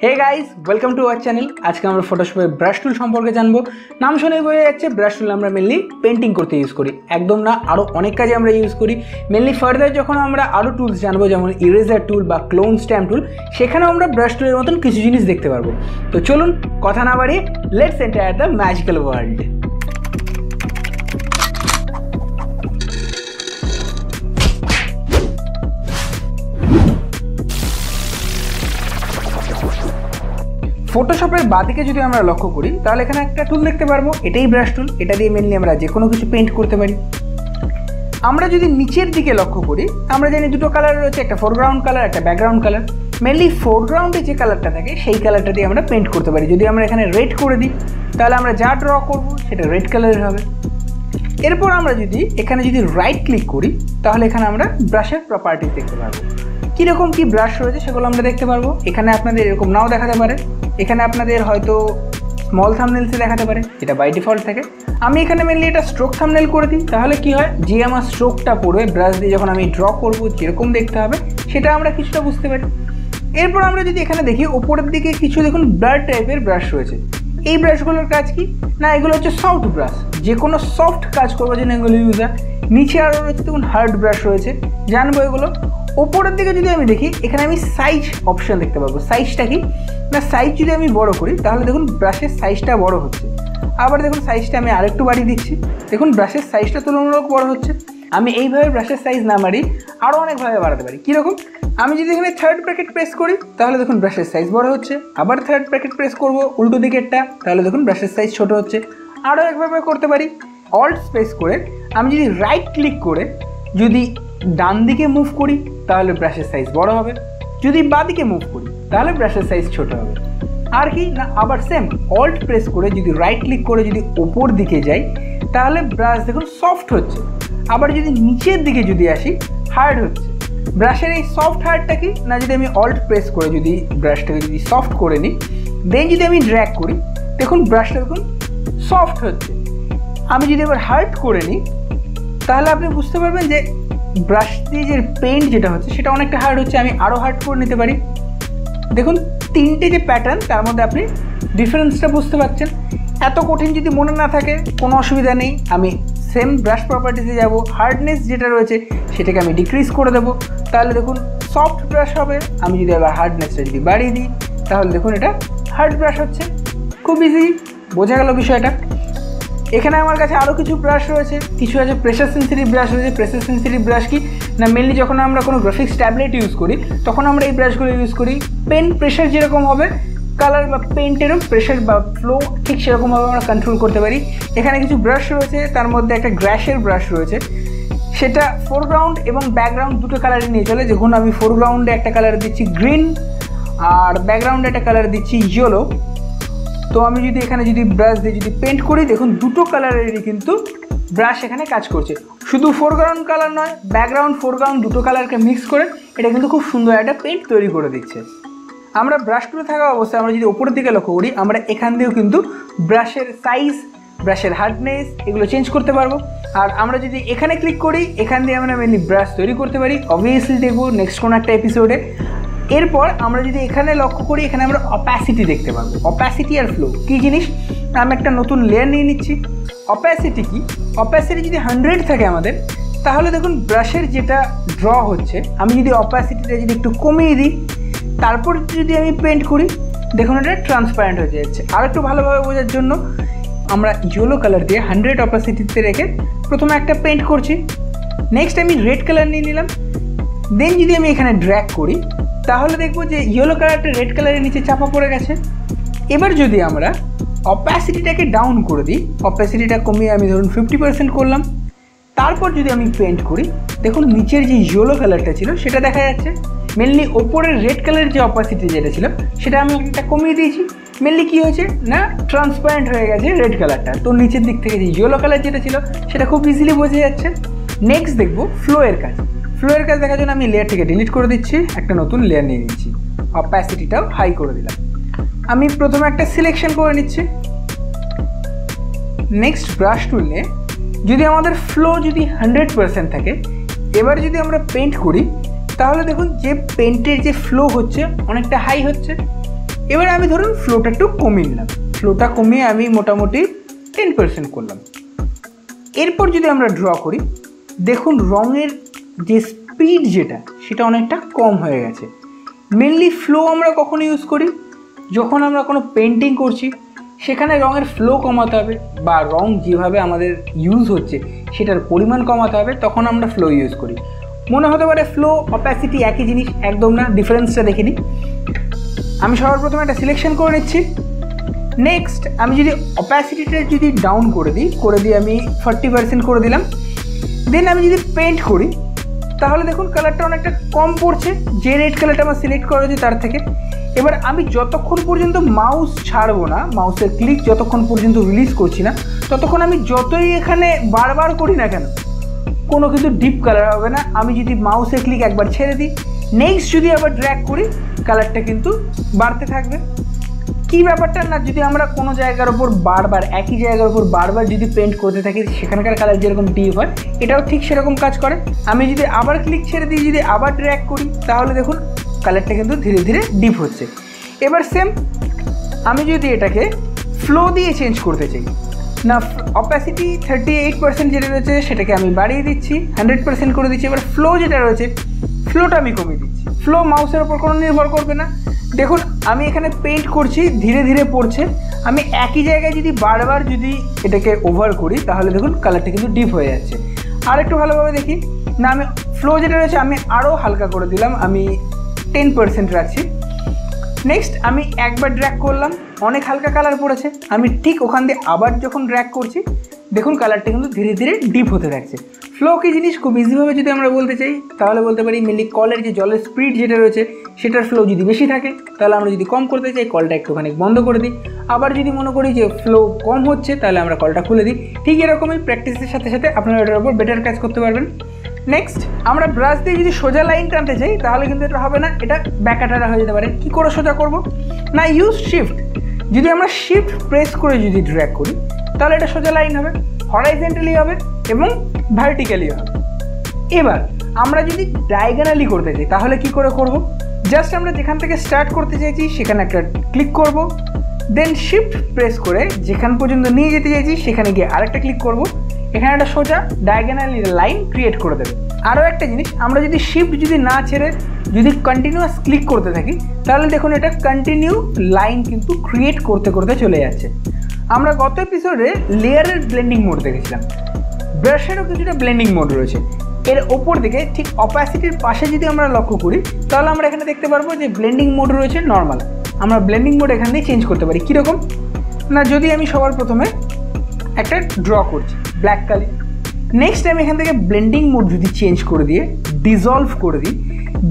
Hey guys welcome to our channel. आज के আমরা ফটোশপে ব্রাশ টুল সম্পর্কে জানবো। নাম শুনেই বোঝা যাচ্ছে ব্রাশ টুল আমরা মেনলি পেইন্টিং করতে ইউজ করি, একদম না, আরো অনেক কাজে আমরা ইউজ করি। মেনলি ফার্দার যখন আমরা আরো টুলস জানবো যেমন ইরেজার টুল বা ক্লোন স্ট্যাম্প টুল, সেখানেও আমরা ব্রাশ টুলের মতন কিছু জিনিস দেখতে পারবো। তো চলুন কথা না বাড়িয়ে let's enter the magical world. ফটোশপের বাদিকে যদি আমরা লক্ষ্য করি তাহলে এখানে একটা টুল দেখতে পারবো, এটাই ব্রাশ টুল। এটা দিয়ে মেনলি আমরা যে কোনো কিছু পেইন্ট করতে পারি। আমরা যদি নিচের দিকে লক্ষ্য করি আমরা জানি দুটো কালার রয়েছে, একটা ফোরগ্রাউন্ড কালার, একটা ব্যাকগ্রাউন্ড কালার। মেনলি ফোরগ্রাউন্ডে যে কালারটা থাকে সেই কালারটা দিয়ে আমরা পেইন্ট করতে পারি। যদি আমরা এখানে রেড করে দিই তাহলে আমরা যা ড্র করব সেটা রেড কালারের হবে। এরপর আমরা যদি এখানে রাইট ক্লিক করি তাহলে এখানে আমরা ব্রাশের প্রপার্টিস দেখতে পারবো। কীরকম কী ব্রাশ রয়েছে সেগুলো আমরা দেখতে পারবো। এখানে আপনাদের এরকম নাও দেখাতে পারে, এখানে আপনাদের হয়তো স্মল থাম্বনেলসে দেখাতে পারে, এটা বাই ডিফল্ট থাকে। আমি এখানে মেনলি এটা স্ট্রোক থাম্বনেল করে দিই, তাহলে কি হয় যে আমার স্ট্রোকটা পড়বে ব্রাশ দিয়ে যখন আমি ড্র করবো যেরকম দেখতে হবে সেটা আমরা কিছুটা বুঝতে পারি। এরপর আমরা যদি এখানে দেখি ওপরের দিকে কিছু দেখুন ব্লার টাইপের ব্রাশ রয়েছে। এই ব্রাশগুলোর কাজ কি না, এগুলো হচ্ছে সফট ব্রাশ, যে কোনো সফট কাজ করবার জন্য এগুলো ইউজ হয়। নিচে আরও রয়েছে দেখুন হার্ড ব্রাশ রয়েছে, জানবো এগুলো। ওপরের দিকে যদি আমি দেখি এখানে আমি সাইজ অপশান দেখতে পাবো। সাইজটা কি না, সাইজ যদি আমি বড় করি তাহলে দেখুন ব্রাশের সাইজটা বড় হচ্ছে। আবার দেখুন সাইজটা আমি আরেকটু বাড়িয়ে দিচ্ছি, দেখুন ব্রাশের সাইজটা তুলনামূলক বড় হচ্ছে। আমি এইভাবে ব্রাশের সাইজ না বাড়ি আরও অনেকভাবে বাড়াতে পারি। কীরকম, আমি যদি এখানে থার্ড ব্র্যাকেট প্রেস করি তাহলে দেখুন ব্রাশের সাইজ বড় হচ্ছে। আবার থার্ড ব্র্যাকেট প্রেস করব উল্টো দিকেরটা, তাহলে দেখুন ব্রাশের সাইজ ছোট হচ্ছে। আরও একভাবে করতে পারি, অল্ট স্পেস করে আমি যদি রাইট ক্লিক করে যদি ডান দিকে মুভ করি তাহলে ব্রাশের সাইজ বড় হবে, যদি বাঁ দিকে মুভ করি তাহলে ব্রাশের সাইজ ছোট হবে। আর কি না, আবার সেম অল্ট প্রেস করে যদি রাইট ক্লিক করে যদি ওপর দিকে যাই তাহলে ব্রাশ দেখুন সফট হচ্ছে। আবার যদি নিচের দিকে যদি আসি হার্ড হচ্ছে। ব্রাশের এই সফট হার্ডটা কি না, যদি আমি অল্ট প্রেস করে যদি ব্রাশটাকে যদি সফট করে নিই দেন যদি আমি ড্র্যাগ করি দেখুন ব্রাশটা দেখুন সফট হচ্ছে। আমি যদি এবার হার্ড করে নিই তাহলে আপনি বুঝতে পারবেন যে ব্রাশ দিয়ে যে পেইন্ট যেটা হচ্ছে সেটা অনেকটা হার্ড হচ্ছে। আমি আরও হার্ড করে নিতে পারি। দেখুন তিনটে যে প্যাটার্ন তার মধ্যে আপনি ডিফারেন্সটা বুঝতে পারছেন। এত কঠিন যদি মনে না থাকে কোনো অসুবিধা নেই, আমি সেম ব্রাশ প্রপার্টিসে যাব, হার্ডনেস যেটা রয়েছে সেটাকে আমি ডিক্রিজ করে দেবো, তাহলে দেখুন সফট ব্রাশ হবে। আমি যদি আবার হার্ডনেসটা যদি বাড়িয়ে দিই তাহলে দেখুন এটা হার্ড ব্রাশ হচ্ছে। খুব ইজি বোঝা গেল বিষয়টা। এখানে আমার কাছে আরও কিছু ব্রাশ রয়েছে, কিছু আছে প্রেশার সেন্সিটিভ ব্রাশ রয়েছে। প্রেশার সেন্সিটিভ ব্রাশ কি না, মেনলি যখন আমরা কোনো গ্রাফিক্স ট্যাবলেট ইউজ করি তখন আমরা এই ব্রাশগুলো ইউজ করি। পেন প্রেশার যেরকম হবে কালার বা পেন্টেরও প্রেশার বা ফ্লো ঠিক সেরকমভাবে আমরা কন্ট্রোল করতে পারি। এখানে কিছু ব্রাশ রয়েছে, তার মধ্যে একটা গ্র্যাশের ব্রাশ রয়েছে, সেটা ফোরগ্রাউন্ড এবং ব্যাকগ্রাউন্ড দুটো কালারই নিয়ে চলে। যখন আমি ফোরগ্রাউন্ডে একটা কালার দিচ্ছি গ্রিন আর ব্যাকগ্রাউন্ডে একটা কালার দিচ্ছি ইয়েলো, তো আমি যদি এখানে যদি ব্রাশ দিয়ে যদি পেন্ট করি দেখুন দুটো কালারেরই কিন্তু ব্রাশ এখানে কাজ করছে। শুধু ফোরগ্রাউন্ড কালার নয়, ব্যাকগ্রাউন্ড ফোরগ্রাউন্ড দুটো কালারকে মিক্স করে এটা কিন্তু খুব সুন্দর একটা পেন্ট তৈরি করে দিচ্ছে। আমরা ব্রাশ টুলে থাকা অবস্থায় আমরা যদি ওপরের দিকে লক্ষ্য করি আমরা এখান দিয়েও কিন্তু ব্রাশের সাইজ, ব্রাশের হার্ডনেস এগুলো চেঞ্জ করতে পারবো। আর আমরা যদি এখানে ক্লিক করি এখান দিয়ে আমরা মেনলি ব্রাশ তৈরি করতে পারি। অবভিয়াসলি দেখবো নেক্সট কোনো একটা এপিসোডে। এরপর আমরা যদি এখানে লক্ষ্য করি এখানে আমরা অপ্যাসিটি দেখতে পারবো। অপ্যাসিটি আর ফ্লো কী জিনিস, আমি একটা নতুন লেয়ার নিয়ে নিচ্ছি। অপ্যাসিটি কি, অপ্যাসিটি যদি 100 থাকে আমাদের তাহলে দেখুন ব্রাশের যেটা ড্র হচ্ছে আমি যদি অপ্যাসিটিটা যদি একটু কমিয়ে দিই তারপর যদি আমি পেন্ট করি দেখুন এটা ট্রান্সপারেন্ট হয়ে যাচ্ছে। আর একটু ভালোভাবে বোঝার জন্য আমরা ইয়েলো কালার দিয়ে 100 অপ্যাসিটিতে রেখে প্রথমে একটা পেন্ট করছি। নেক্সট আমি রেড কালার নিয়ে নিলাম, দেন যদি আমি এখানে ড্র্যাগ করি তাহলে দেখবো যে ইয়েলো কালারটা রেড কালারের নিচে চাপা পড়ে গেছে। এবার যদি আমরা অপ্যাসিটিটাকে ডাউন করে দিই, অপ্যাসিটিটা কমিয়ে আমি ধরুন 50% করলাম, তারপর যদি আমি পেন্ট করি দেখুন নিচের যে ইয়েলো কালারটা ছিল সেটা দেখা যাচ্ছে। মেনলি ওপরের রেড কালারের যে অপ্যাসিটি যেটা ছিল সেটা আমি একটা কমিয়ে দিয়েছি। মেনলি কী হয়েছে না ট্রান্সপারেন্ট হয়ে গেছে রেড কালারটা, তো নিচের দিক থেকে যে ইয়েলো কালার যেটা ছিল সেটা খুব ইজিলি বোঝা যাচ্ছে। নেক্সট দেখবো ফ্লোয়ের কাজ। ফ্লোয়ের কাজ দেখার জন্য আমি লেয়ারটিকে ডিলিট করে দিচ্ছি, একটা নতুন লেয়ার নিয়ে নিচ্ছি, অপ্যাসিটিটাও হাই করে দিলাম। আমি প্রথমে একটা সিলেকশন করে নিচ্ছি। নেক্সট ব্রাশ টুল নিয়ে যদি আমাদের ফ্লো যদি 100% থাকে এবার যদি আমরা পেন্ট করি তাহলে দেখুন যে পেন্টের যে ফ্লো হচ্ছে অনেকটা হাই হচ্ছে। এবার আমি ধরুন ফ্লোটা একটু কমিয়ে নিলাম, ফ্লোটা কমিয়ে আমি মোটামুটি 10% করলাম। এরপর যদি আমরা ড্র করি, দেখুন রঙের যে স্পিড যেটা সেটা অনেকটা কম হয়ে গেছে। মেনলি ফ্লো আমরা কখন ইউজ করি? যখন আমরা কোনো পেন্টিং করছি সেখানে রঙের ফ্লো কমাতে হবে বা রং যেভাবে আমাদের ইউজ হচ্ছে সেটার পরিমাণ কমাতে হবে, তখন আমরা ফ্লো ইউজ করি। মনে হতে পারে ফ্লো অপাসিটি একই জিনিস, একদম না, ডিফারেন্সটা দেখে নিই। আমি সবার প্রথমে একটা সিলেকশন করে নিচ্ছি। নেক্সট আমি যদি অপাসিটিটা যদি ডাউন করে দিই আমি 40% করে দিলাম। দেন আমি যদি পেন্ট করি তাহলে দেখুন কালারটা অনেকটা কম পড়ছে, যে রেড কালারটা আমার সিলেক্ট করা হয়েছে তার থেকে। এবার আমি যতক্ষণ পর্যন্ত মাউস ছাড়বো না, মাউসের ক্লিক যতক্ষণ পর্যন্ত রিলিজ করছি না, ততক্ষণ আমি যতই এখানে বারবার করি না কেন কোনো কিন্তু ডিপ কালার হবে না। আমি যদি মাউসের ক্লিক একবার ছেড়ে দিই, নেক্সট যদি আবার ড্র্যাগ করি, কালারটা কিন্তু বাড়তে থাকবে। কী ব্যাপারটা না, যদি আমরা কোনো জায়গার ওপর বারবার একই জায়গার ওপর বারবার যদি পেন্ট করতে থাকি সেখানকার কালার যেরকম ডিপ হয় এটাও ঠিক সেরকম কাজ করে। আমি যদি আবার ক্লিক ছেড়ে দিই, যদি আবার ড্র্যাগ করি, তাহলে দেখুন কালারটা কিন্তু ধীরে ধীরে ডিপ হচ্ছে। এবার সেম আমি যদি এটাকে ফ্লো দিয়ে চেঞ্জ করতে চাই, না অপাসিটি 38% যেটা রয়েছে সেটাকে আমি বাড়িয়ে দিচ্ছি, 100% করে দিচ্ছি। এবার ফ্লো যেটা রয়েছে ফ্লোটা আমি কমিয়ে দিচ্ছি। ফ্লো মাউসের ওপর কোনো নির্ভর করবে না। দেখুন আমি এখানে পেন্ট করছি, ধীরে ধীরে পড়ছে। আমি একই জায়গায় যদি বারবার যদি এটাকে ওভার করি তাহলে দেখুন কালারটা কিন্তু ডিপ হয়ে যাচ্ছে। আর একটু ভালোভাবে দেখি, না আমি ফ্লো যেটা রয়েছে আমি আরও হালকা করে দিলাম, আমি 10% রাখছি। নেক্সট আমি একবার ড্র্যাগ করলাম, অনেক হালকা কালার পড়েছে। আমি ঠিক ওখান দিয়ে আবার যখন ড্র্যাগ করছি দেখুন কালারটা কিন্তু ধীরে ধীরে ডিপ হতে থাকছে। ফ্লো কি জিনিস খুব ইজিভাবে যদি আমরা বলতে চাই তাহলে বলতে পারি মেনলি কলের যে জলের স্পিড যেটা রয়েছে সেটার ফ্লো যদি বেশি থাকে তাহলে আমরা যদি কম করতে চাই কলটা একটুখানি বন্ধ করে দিই। আবার যদি মনে করি যে ফ্লো কম হচ্ছে তাহলে আমরা কলটা খুলে দিই। ঠিক এরকমই প্র্যাকটিসের সাথে সাথে আপনারা এটার উপর বেটার কাজ করতে পারবেন। নেক্সট আমরা ব্রাশ দিয়ে যদি সোজা লাইন টানতে চাই তাহলে কিন্তু এটা হবে না, এটা ব্যাকাটারা হয়ে যেতে পারে। কী করে সোজা করব? না ইউজ শিফট। যদি আমরা শিফট প্রেস করে যদি ড্র্যাগ করি তাহলে এটা সোজা লাইন হবে, হরাইজন্টালি হবে এবং ভার্টিক্যালি হবে। এবার আমরা যদি ডায়াগোনালি করতে চাই তাহলে কি করে করব? জাস্ট আমরা যেখান থেকে স্টার্ট করতে চাইছি সেখানে একটা ক্লিক করব, দেন শিফট প্রেস করে যেখান পর্যন্ত নিয়ে যেতে চাইছি সেখানে গিয়ে আরেকটা ক্লিক করব। এখানে একটা সোজা ডায়াগোনালি লাইন ক্রিয়েট করে দেবে। আরও একটা জিনিস, আমরা যদি শিফট যদি না ছেড়ে যদি কন্টিনিউয়াস ক্লিক করতে থাকি তাহলে দেখুন এটা কন্টিনিউ লাইন কিন্তু ক্রিয়েট করতে করতে চলে যাচ্ছে। আমরা গত এপিসোডে লেয়ারের ব্লেন্ডিং মোড দেখেছিলাম, ব্রাশেরও কিছুটা ব্লেন্ডিং মোড রয়েছে। এর ওপর দিকে ঠিক অপাসিটির পাশে যদি আমরা লক্ষ্য করি তাহলে আমরা এখানে দেখতে পারবো যে ব্লেন্ডিং মোড রয়েছে নর্মাল। আমরা ব্লেন্ডিং মোড এখান দিয়ে চেঞ্জ করতে পারি। কীরকম না, যদি আমি সবার প্রথমে একটা ড্র করছি ব্ল্যাক কালার, নেক্সট আমি এখান থেকে ব্লেন্ডিং মোড যদি চেঞ্জ করে দিয়ে ডিজলভ করে দিই,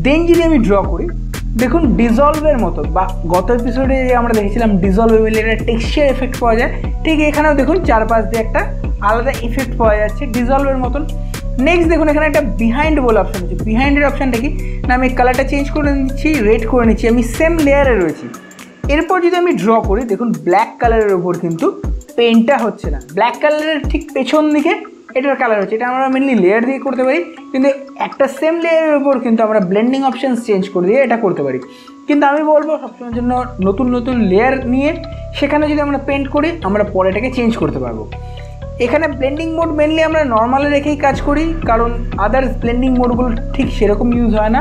দেন যদি আমি ড্র করি দেখুন ডিজলভের মতো, বা গত এপিসোডে আমরা দেখেছিলাম ডিজলভ মিলে একটা টেক্সচার এফেক্ট পাওয়া যায়, ঠিক এখানেও দেখুন চারপাশ দিয়ে একটা আলাদা ইফেক্ট পাওয়া যাচ্ছে ডিজলভের মতন। নেক্সট দেখুন এখানে একটা বিহাইন্ড বলে অপশান আছে। বিহাইন্ডের অপশানটা কি না, আমি কালারটা চেঞ্জ করে নিচ্ছি, রেড করে নিচ্ছি, আমি সেম লেয়ারে রয়েছি। এরপর যদি আমি ড্র করি দেখুন ব্ল্যাক কালারের ওপর কিন্তু পেন্টটা হচ্ছে না, ব্ল্যাক কালারের ঠিক পেছন দিকে এটার কালার হচ্ছে। এটা আমরা মেনলি লেয়ার দিয়ে করতে পারি, কিন্তু একটা সেম লেয়ারের উপর কিন্তু আমরা ব্লেন্ডিং অপশানস চেঞ্জ করে দিয়ে এটা করতে পারি। কিন্তু আমি বলবো সবসময়ের জন্য নতুন নতুন লেয়ার নিয়ে সেখানে যদি আমরা পেন্ট করি আমরা পরে এটাকে চেঞ্জ করতে পারবো। এখানে ব্লেন্ডিং মোড মেনলি আমরা নর্মালে রেখেই কাজ করি, কারণ আদার্স ব্লেন্ডিং মোডগুলো ঠিক সেরকম ইউজ হয় না।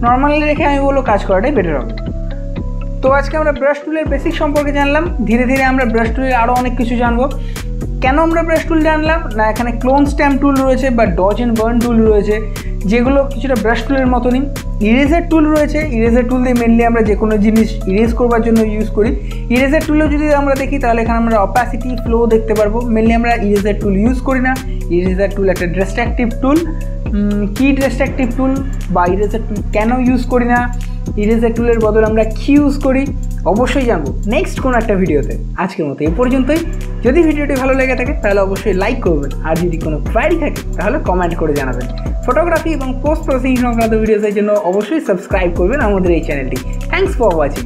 নর্মালি রেখে আমি বলবো কাজ করাটাই বেটার হবে। তো আজকে আমরা ব্রাশ টুলের বেসিক সম্পর্কে জানলাম, ধীরে ধীরে আমরা ব্রাশ টুলের আরও অনেক কিছু জানবো। কেন আমরা ব্রাশ টুল জানলাম না, এখানে ক্লোন স্ট্যাম্প টুল রয়েছে বা ডজ অ্যান্ড বার্ন টুল রয়েছে যেগুলো কিছুটা ব্রাশ টুলের মতনই। ইরেজার টুল রয়েছে, ইরেজার টুল দিয়ে মেনলি আমরা যে কোনো জিনিস ইরেজ করবার জন্য ইউজ করি। ইরেজার টুলও যদি আমরা দেখি তাহলে এখানে আমরা অপাসিটি ফ্লো দেখতে পারবো। মেনলি আমরা ইরেজার টুল ইউজ করি না। ইরেজার টুল একটা ডিস্ট্রাকটিভ টুল। কি ডিস্ট্রাকটিভ টুল বা ইরেজার টুল কেন ইউজ করি না, ইরেজার টুলের বদলে আমরা কি ইউজ করি, অবশ্যই জানবো নেক্সট কোনো একটা ভিডিওতে। আজকের মতো এই পর্যন্তই। যদি ভিডিওটি ভালো লেগে থাকে তাহলে অবশ্যই লাইক করবেন, আর যদি কোনো কোয়ারি থাকে তাহলে কমেন্ট করে জানাবেন। ফটোগ্রাফি এবং পোস্ট প্রসেসিং সংক্রান্ত ভিডিওসের জন্য অবশ্যই সাবস্ক্রাইব করবেন আমাদের এই চ্যানেলটি। Thanks for watching.